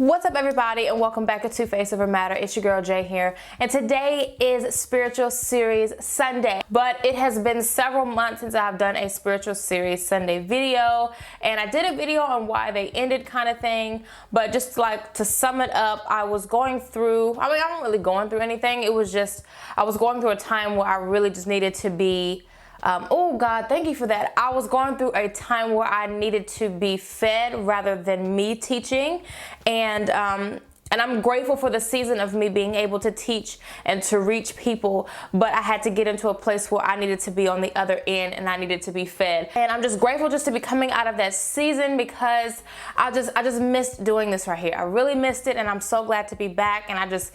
What's up, everybody, and welcome back to Two Faces of a Matter. It's your girl Jay here, and today is Spiritual Series Sunday. But it has been several months since I've done a Spiritual Series Sunday video, and I did a video on why they ended kind of thing. But just like to sum it up, I was going through, I wasn't really going through anything. It was just, I was going through a time where I really just needed to be oh God, thank you for that. I was going through a time where I needed to be fed rather than me teaching. And I'm grateful for the season of me being able to teach and to reach people, but I had to get into a place where I needed to be on the other end and I needed to be fed. And I'm just grateful just to be coming out of that season because I just missed doing this right here. I really missed it, and I'm so glad to be back. And I just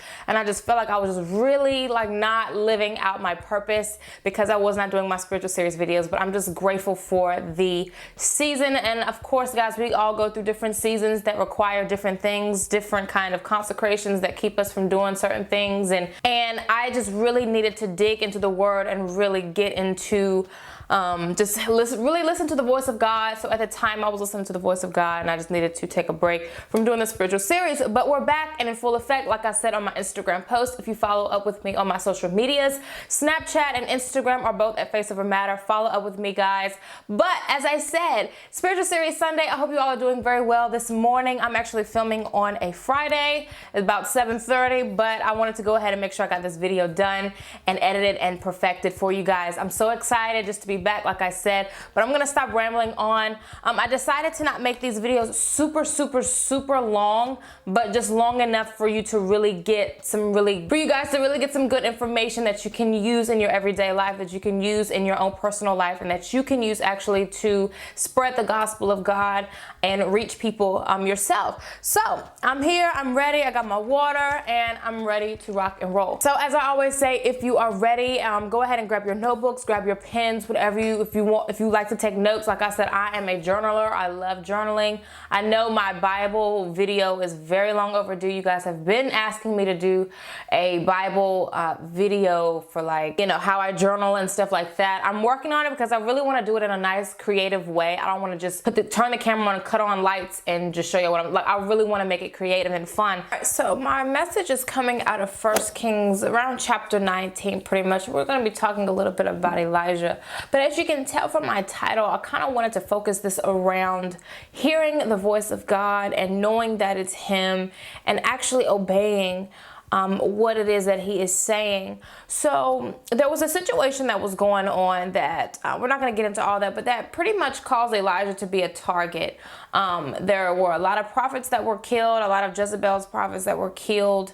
felt like I was just really like not living out my purpose because I was not doing my Spiritual Series videos. But I'm just grateful for the season. And of course, guys, we all go through different seasons that require different things, different kind of consecrations that keep us from doing certain things, and I just really needed to dig into the word and really get into really listen to the voice of God. So at the time I was listening to the voice of God, and I just needed to take a break from doing the Spiritual Series. But we're back and in full effect, like I said on my Instagram post. If you follow up with me on my social medias, Snapchat and Instagram are both at Face of a Matter. Follow up with me, guys. But as I said, Spiritual Series Sunday, I hope you all are doing very well this morning. I'm actually filming on a Friday. It's about 7:30, but I wanted to go ahead and make sure I got this video done and edited and perfected for you guys. I'm so excited just to be back, like I said, but I'm gonna stop rambling on. I decided to not make these videos super long, but just long enough for you to really get some for you guys to really get some good information that you can use in your everyday life, that you can use in your own personal life, and that you can use actually to spread the gospel of God and reach people yourself. So I'm here, I'm ready, I got my water, and I'm ready to rock and roll. So as I always say, if you are ready, go ahead and grab your notebooks, grab your pens, whatever if you like to take notes. Like I said, I am a journaler. I love journaling. I know my Bible video is very long overdue. You guys have been asking me to do a Bible video for, like, you know, how I journal and stuff like that. I'm working on it because I really want to do it in a nice, creative way. I don't want to just turn the camera on and cut on lights and just show you what I'm like. I really want to make it creative and fun. All right, so my message is coming out of 1 Kings around chapter 19, pretty much. We're going to be talking a little bit about Elijah. But as you can tell from my title, I kind of wanted to focus this around hearing the voice of God and knowing that it's Him and actually obeying what it is that He is saying. So there was a situation that was going on that we're not going to get into all that, but that pretty much caused Elijah to be a target. There were a lot of prophets that were killed, a lot of Jezebel's prophets that were killed.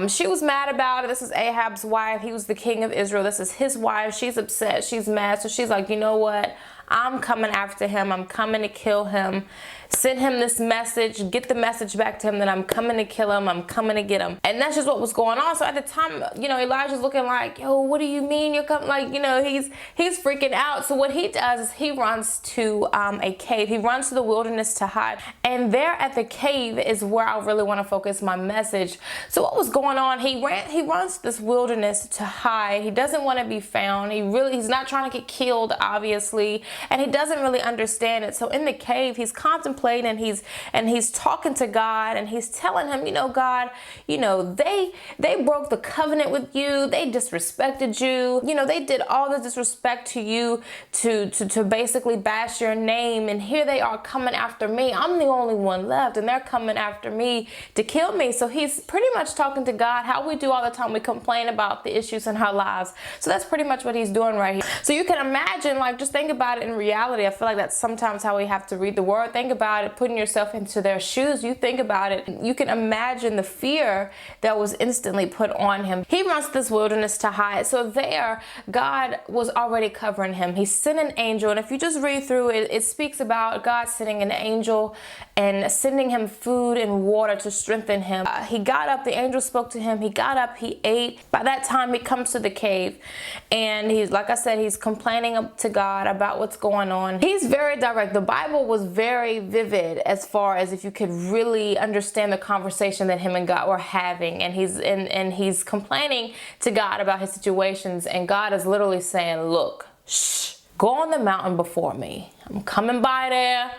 She was mad about it. This is Ahab's wife. He was the king of Israel. This is his wife. She's upset. She's mad. So she's like, you know what? I'm coming after him. I'm coming to kill him. Send him this message. Get the message back to him that I'm coming to kill him. I'm coming to get him. And that's just what was going on. So at the time, you know, Elijah's looking like, yo, what do you mean you're coming? Like, you know, he's freaking out. So what he does is he runs to a cave. He runs to the wilderness to hide. And there at the cave is where I really want to focus my message. So what was going on? He runs to this wilderness to hide. He doesn't want to be found. He's not trying to get killed, obviously. And he doesn't really understand it. So in the cave, he's contemplating, and he's talking to God, and he's telling him, you know, God, you know, they broke the covenant with you. They disrespected you. You know, they did all the disrespect to you to basically bash your name. And here they are coming after me. I'm the only one left, and they're coming after me to kill me. So he's pretty much talking to God, how we do all the time. We complain about the issues in our lives. So that's pretty much what he's doing right here. So you can imagine, like, just think about it in reality. I feel like that's sometimes how we have to read the word. Think about it, putting yourself into their shoes. You think about it, you can imagine the fear that was instantly put on him. He runs this wilderness to hide. So there, God was already covering him. He sent an angel, and if you just read through it, it speaks about God sending an angel and sending him food and water to strengthen him. He got up, the angel spoke to him, he got up, he ate. By that time, he comes to the cave, and he's, like I said, he's complaining to God about what's going on. He's very direct. The Bible was very vivid as far as if you could really understand the conversation that him and God were having. And he's complaining to God about his situations, and God is literally saying, look, shh, go on the mountain before me. I'm coming by there.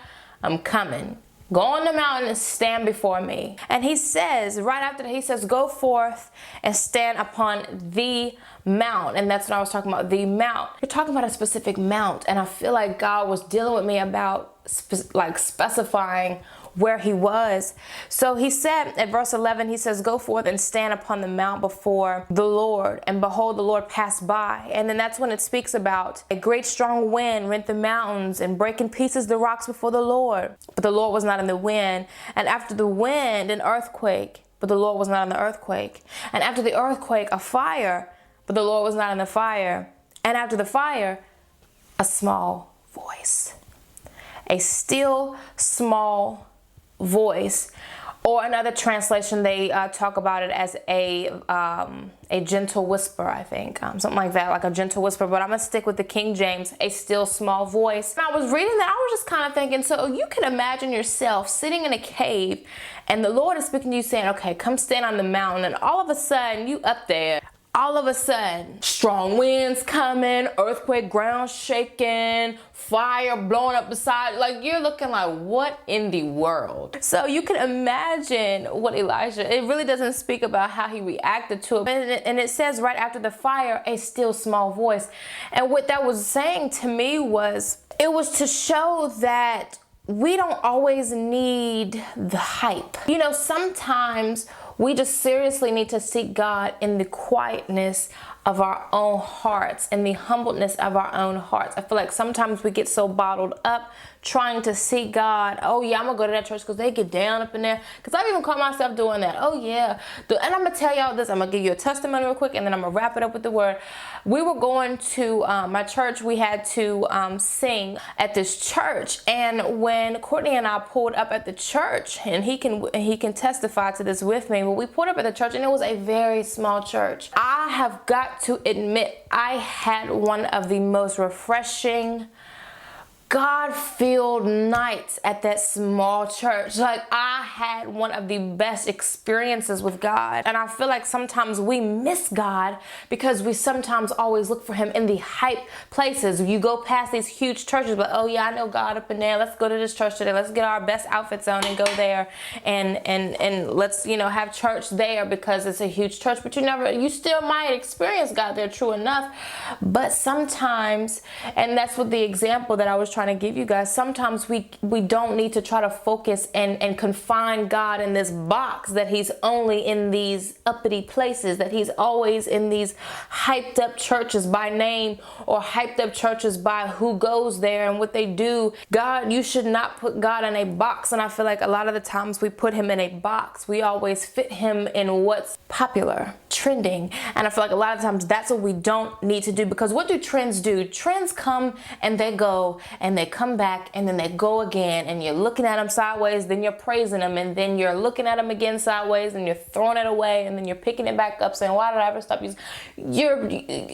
I'm coming. Go on the mountain and stand before me. And he says, right after that, he says, go forth and stand upon the mount. And that's what I was talking about, the mount. You're talking about a specific mount. And I feel like God was dealing with me about specifying where he was. So he said at verse 11, he says, go forth and stand upon the mount before the Lord, and behold, the Lord passed by. And then that's when it speaks about a great strong wind rent the mountains and break in pieces the rocks before the Lord. But the Lord was not in the wind. And after the wind, an earthquake, but the Lord was not in the earthquake. And after the earthquake, a fire, but the Lord was not in the fire. And after the fire, a small voice. A still small voice. Or another translation, they talk about it as a gentle whisper, I think. Something like that, like a gentle whisper. But I'm going to stick with the King James, a still small voice. And I was reading that, I was just kind of thinking, so you can imagine yourself sitting in a cave and the Lord is speaking to you saying, okay, come stand on the mountain. And all of a sudden, you up there. All of a sudden, strong winds coming, earthquake, ground shaking, fire blowing up beside, like you're looking like, what in the world? So you can imagine what Elijah, it really doesn't speak about how he reacted to it. And it says right after the fire, a still small voice. And what that was saying to me was, it was to show that we don't always need the hype. You know, sometimes we just seriously need to seek God in the quietness of our own hearts and the humbleness of our own hearts. I feel like sometimes we get so bottled up trying to seek God. Oh yeah, I'm gonna go to that church because they get down up in there. Because I've even caught myself doing that. Oh yeah. And I'm gonna tell y'all this. I'm gonna give you a testimony real quick and then I'm gonna wrap it up with the word. We were going to my church. We had to sing at this church. And when Courtney and I pulled up at the church, and he can testify to this with me, but we pulled up at the church and it was a very small church. I have got to admit, I had one of the most refreshing, God-filled nights at that small church. Like, I had one of the best experiences with God. And I feel like sometimes we miss God because we sometimes always look for him in the hype places. You go past these huge churches, but oh yeah, I know God up in there. Let's go to this church today. Let's get our best outfits on and go there and let's, you know, have church there because it's a huge church. But you still might experience God there, true enough. But sometimes, and that's what the example that I was trying to give you guys, sometimes we don't need to try to focus and confine God in this box that he's only in these uppity places, that he's always in these hyped up churches by name or hyped up churches by who goes there and what they do. God, you should not put God in a box. And I feel like a lot of the times we put him in a box. We always fit him in what's popular, trending. And I feel like a lot of times that's what we don't need to do, because what do trends do? Trends come and they go and they come back and then they go again, and you're looking at them sideways, then you're praising them, and then you're looking at them again sideways and you're throwing it away, and then you're picking it back up saying, why did I ever stop using?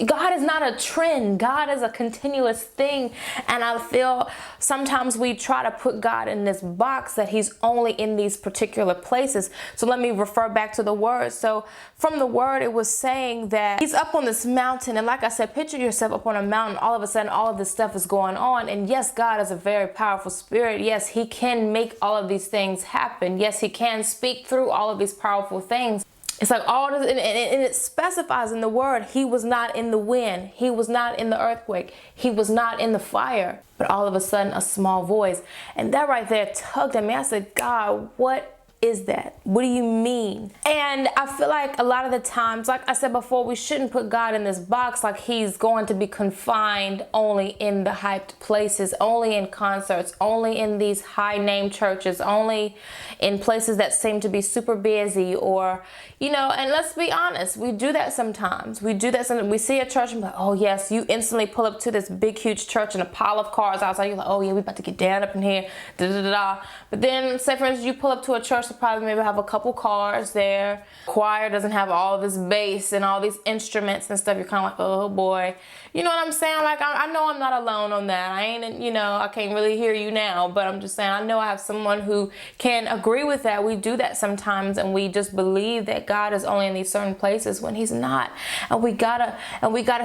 God is not a trend. God is a continuous thing. And I feel sometimes we try to put God in this box that he's only in these particular places. So let me refer back to the word. So from the word, it was saying that he's up on this mountain, and like I said, picture yourself up on a mountain. All of a sudden all of this stuff is going on, and yes, God is a very powerful spirit. Yes, he can make all of these things happen. Yes, he can speak through all of these powerful things. It's like all this, and it specifies in the word, he was not in the wind, he was not in the earthquake, he was not in the fire, but all of a sudden a small voice. And that right there tugged at me. I said, God, what is that? What do you mean? And I feel like a lot of the times, like I said before, we shouldn't put God in this box like he's going to be confined only in the hyped places, only in concerts, only in these high name churches, only in places that seem to be super busy, or, you know, and let's be honest, we do that sometimes. We do that sometimes. We see a church and be like, oh yes, you instantly pull up to this big huge church and a pile of cars outside. You're like, oh yeah, we about to get down up in here, da da da da. But then say for instance, you pull up to a church, probably maybe have a couple cars there. Choir doesn't have all this bass and all these instruments and stuff. You're kind of like, oh boy. You know what I'm saying? Like, I know I'm not alone on that. I ain't, you know, I can't really hear you now, but I'm just saying, I know I have someone who can agree with that. We do that sometimes, and we just believe that God is only in these certain places when he's not. And we gotta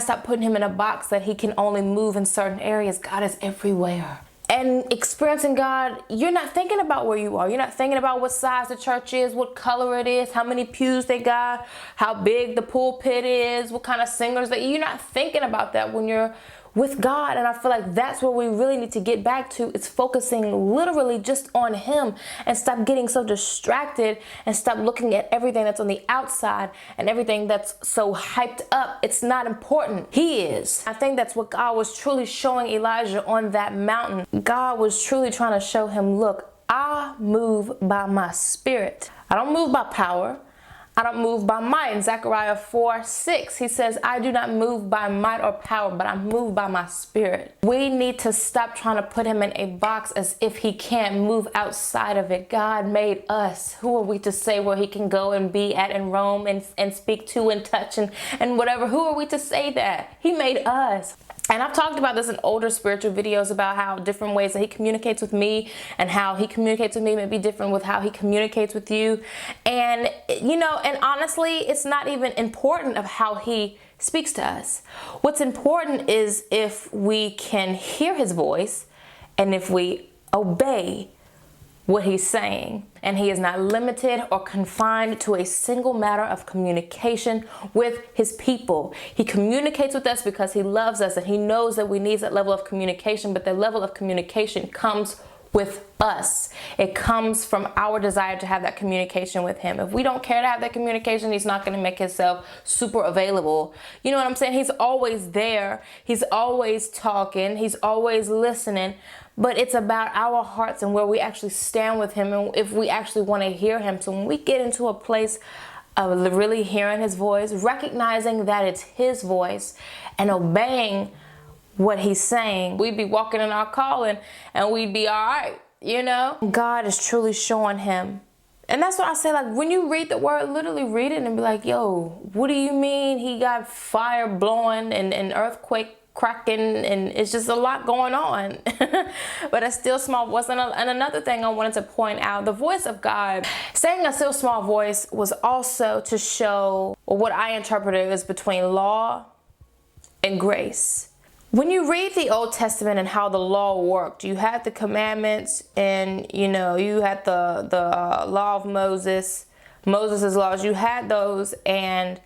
stop putting him in a box that he can only move in certain areas. God is everywhere. and experiencing God, you're not thinking about where you are. You're not thinking about what size the church is, what color it is, how many pews they got, how big the pulpit is, what kind of singers you're not thinking about that when you're with God. And I feel like that's where we really need to get back to. It's focusing literally just on Him, and stop getting so distracted and stop looking at everything that's on the outside and everything that's so hyped up. It's not important. He is. I think that's what God was truly showing Elijah on that mountain. God was truly trying to show him, look, I move by my spirit. I don't move by power. I don't move by might. In Zechariah 4:6, he says, I do not move by might or power, but I move by my spirit. We need to stop trying to put him in a box as if he can't move outside of it. God made us. Who are we to say where he can go and be at and roam and speak to and touch and whatever? Who are we to say that? He made us. And I've talked about this in older spiritual videos about how different ways that he communicates with me and how he communicates with me may be different with how he communicates with you. And, you know, and honestly, it's not even important of how he speaks to us. What's important is if we can hear his voice and if we obey what he's saying. And he is not limited or confined to a single matter of communication with his people. He communicates with us because he loves us, and he knows that we need that level of communication, but that level of communication comes with us. It comes from our desire to have that communication with him. If we don't care to have that communication, he's not going to make himself super available. You know what I'm saying? He's always there. He's always talking. He's always listening. But it's about our hearts and where we actually stand with him, and if we actually want to hear him. So when we get into a place of really hearing his voice, recognizing that it's his voice, and obeying what he's saying, we'd be walking in our calling and we'd be all right, you know? God is truly showing him. And that's what I say, like, when you read the word, literally read it and be like, yo, what do you mean he got fire blowing and earthquake cracking, and it's just a lot going on. But a still small voice. And another thing I wanted to point out, the voice of God, saying a still small voice was also to show, or what I interpreted as between law and grace. When you read the Old Testament and how the law worked, you had the commandments, and you know, you had the law of Moses, Moses' laws, you had those, and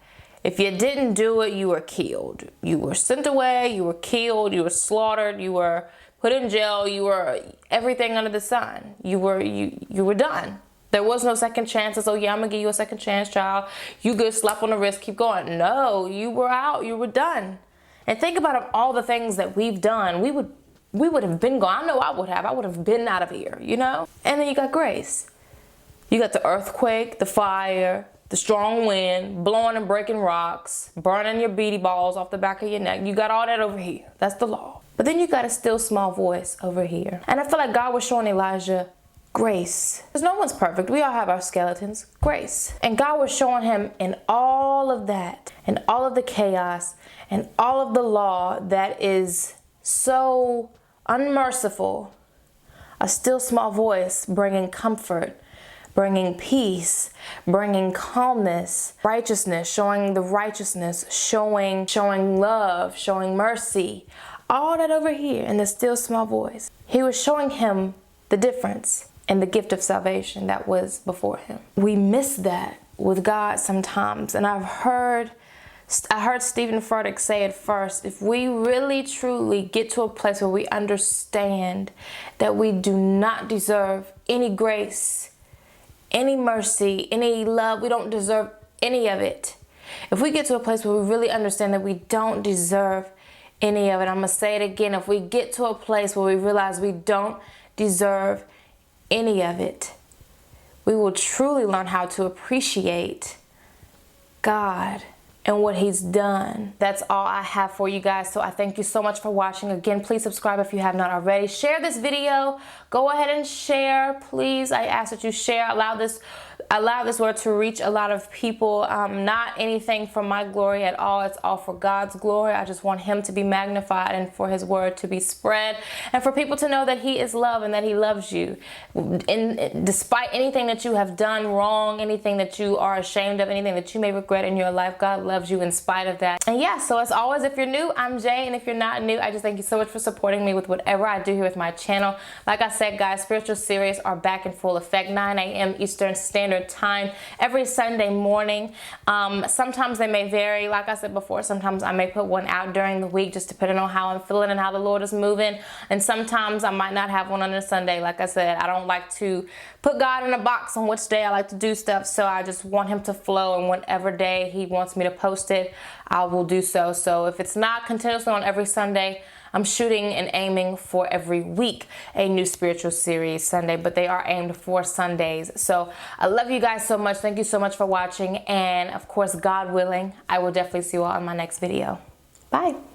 if you didn't do it, you were killed. You were sent away, you were killed, you were slaughtered, you were put in jail, you were everything under the sun. You were done. There was no second chances. Oh yeah, I'm gonna give you a second chance, child. You good, slap on the wrist, keep going. No, you were out, you were done. And think about all the things that we've done. We would have been gone. I know I would have been out of here, you know? And then you got grace. You got the earthquake, the fire, the strong wind, blowing and breaking rocks, burning your beady balls off the back of your neck. You got all that over here. That's the law. But then you got a still small voice over here. And I feel like God was showing Elijah grace. Because no one's perfect. We all have our skeletons. Grace. And God was showing him in all of that, and all of the chaos, and all of the law that is so unmerciful, a still small voice bringing comfort, bringing peace, bringing calmness, righteousness, showing the righteousness, showing love, showing mercy, all that over here in the still small voice. He was showing him the difference and the gift of salvation that was before him. We miss that with God sometimes, and I heard Stephen Furtick say it first. If we really truly get to a place where we understand that we do not deserve any grace, any mercy, any love, we don't deserve any of it. If we get to a place where we really understand that we don't deserve any of it, I'm going to say it again. If we get to a place where we realize we don't deserve any of it, we will truly learn how to appreciate God and what he's done. That's all I have for you guys. So I thank you so much for watching. Again, please subscribe if you have not already. Share this video. Go ahead and share, please. I ask that you share. Allow this allow this word to reach a lot of people. Not anything for my glory at all. It's all for God's glory. I just want him to be magnified and for his word to be spread and for people to know that he is love and that he loves you. And despite anything that you have done wrong, anything that you are ashamed of, anything that you may regret in your life, God loves you in spite of that. And yeah, so as always, if you're new, I'm Jay, and if you're not new, I just thank you so much for supporting me with whatever I do here with my channel. Like I said, guys, spiritual series are back in full effect, 9 a.m. Eastern Standard Time every Sunday morning. Sometimes they may vary. Like I said before, sometimes I may put one out during the week, just depending on how I'm feeling and how the Lord is moving. And sometimes I might not have one on a Sunday. Like I said, I don't like to put God in a box on which day I like to do stuff, so I just want him to flow, and whatever day he wants me to post it, I will do so. So if it's not continuously on every Sunday, I'm shooting and aiming for every week a new spiritual series Sunday, but they are aimed for Sundays. So I love you guys so much. Thank you so much for watching. And of course, God willing, I will definitely see you all in my next video. Bye.